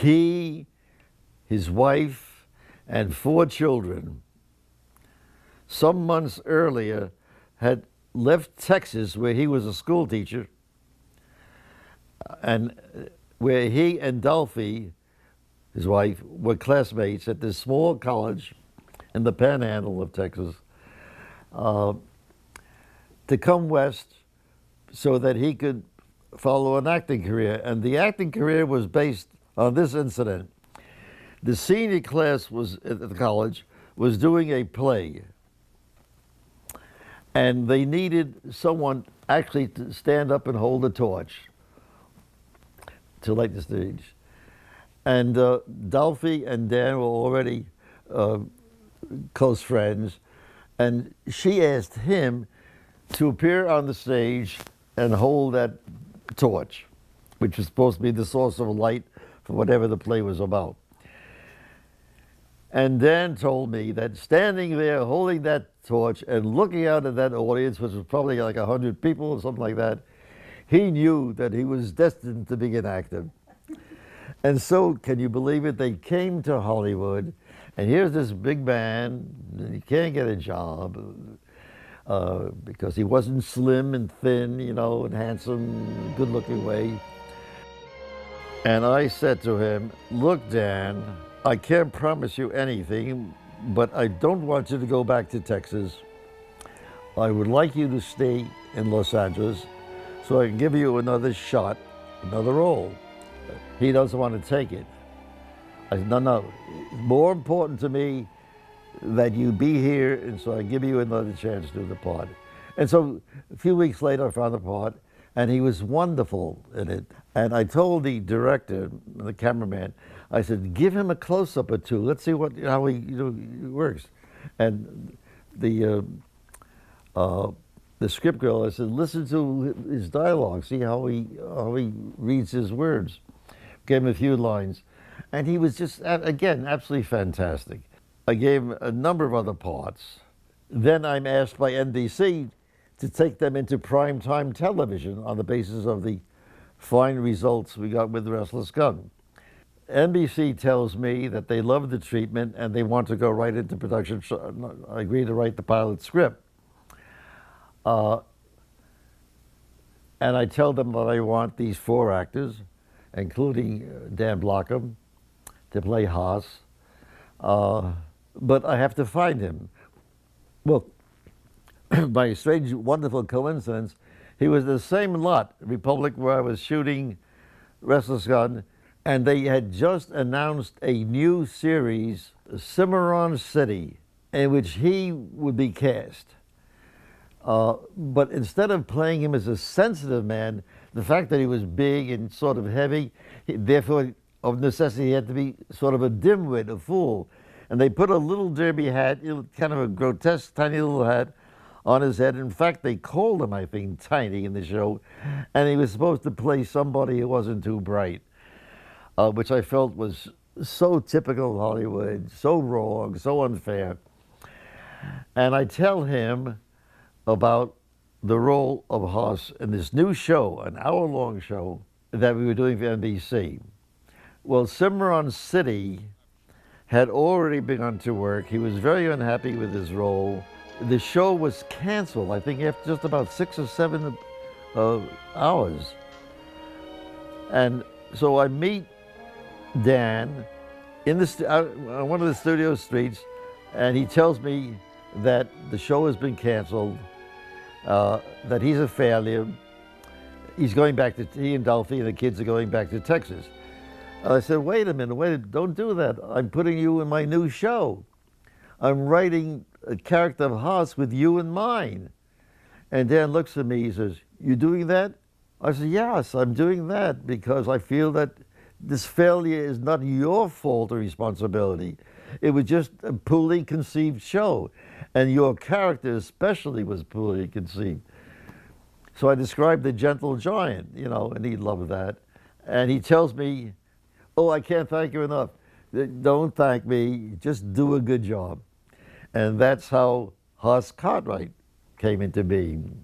He, his wife, and 4 children, some months earlier, had left Texas, where he was a school teacher, and where he and Dolphy, his wife, were classmates at this small college in the panhandle of Texas, to come west so that he could follow an acting career. And the acting career was based on this incident. The senior class was at the college was doing a play, and they needed someone actually to stand up and hold a torch to light the stage. And Dolphy and Dan were already close friends, and she asked him to appear on the stage and hold that torch, which was supposed to be the source of light for whatever the play was about. And Dan told me that standing there holding that torch and looking out at that audience, which was probably like 100 people or something like that, he knew that he was destined to be an actor. And so, can you believe it? They came to Hollywood, and here's this big man, and he can't get a job because he wasn't slim and thin, you know, and handsome, good-looking way. And I said to him, look, Dan, I can't promise you anything, but I don't want you to go back to Texas. I would like you to stay in Los Angeles so I can give you another shot, another role. He doesn't want to take it. I said, no, it's more important to me that you be here, and so I give you another chance to do the part. And so a few weeks later, I found the part, and he was wonderful in it. And I told the director, the cameraman, I said, give him a close-up or two. Let's see how he works. And the script girl, I said, listen to his dialogue, see how he reads his words. Gave him a few lines. And he was just, again, absolutely fantastic. I gave him a number of other parts. Then I'm asked by NBC to take them into primetime television on the basis of the fine results we got with The Restless Gun. NBC tells me that they love the treatment and they want to go right into production. I agreed to write the pilot script. And I tell them that I want these 4 actors, including Dan Blockham, to play Haas. But I have to find him. Well, by a strange, wonderful coincidence, he was the same lot, Republic, where I was shooting Restless Gun, and they had just announced a new series, Cimarron City, in which he would be cast. But instead of playing him as a sensitive man, the fact that he was big and sort of heavy, therefore, of necessity, he had to be sort of a dimwit, a fool. And they put a little derby hat, kind of a grotesque, tiny little hat, on his head. In fact, they called him, I think, Tiny in the show. And he was supposed to play somebody who wasn't too bright, which I felt was so typical of Hollywood, so wrong, so unfair. And I tell him about the role of Haas in this new show, an hour-long show that we were doing for NBC. Well, Cimarron City had already begun to work. He was very unhappy with his role. The show was canceled, I think, after just about 6 or 7 hours. And so I meet Dan in on one of the studio streets, and he tells me that the show has been canceled, that he's a failure. He's going back to, he and Dolphy and the kids are going back to Texas. I said, wait a minute, don't do that. I'm putting you in my new show. I'm writing a character of Haas with you in mind. And Dan looks at me, he says, you doing that? I said, yes, I'm doing that because I feel that this failure is not your fault or responsibility. It was just a poorly conceived show. And your character especially was poorly conceived. So I described the gentle giant, and he loved that. And he tells me, oh, I can't thank you enough. Don't thank me, just do a good job. And that's how Haas Cartwright came into being.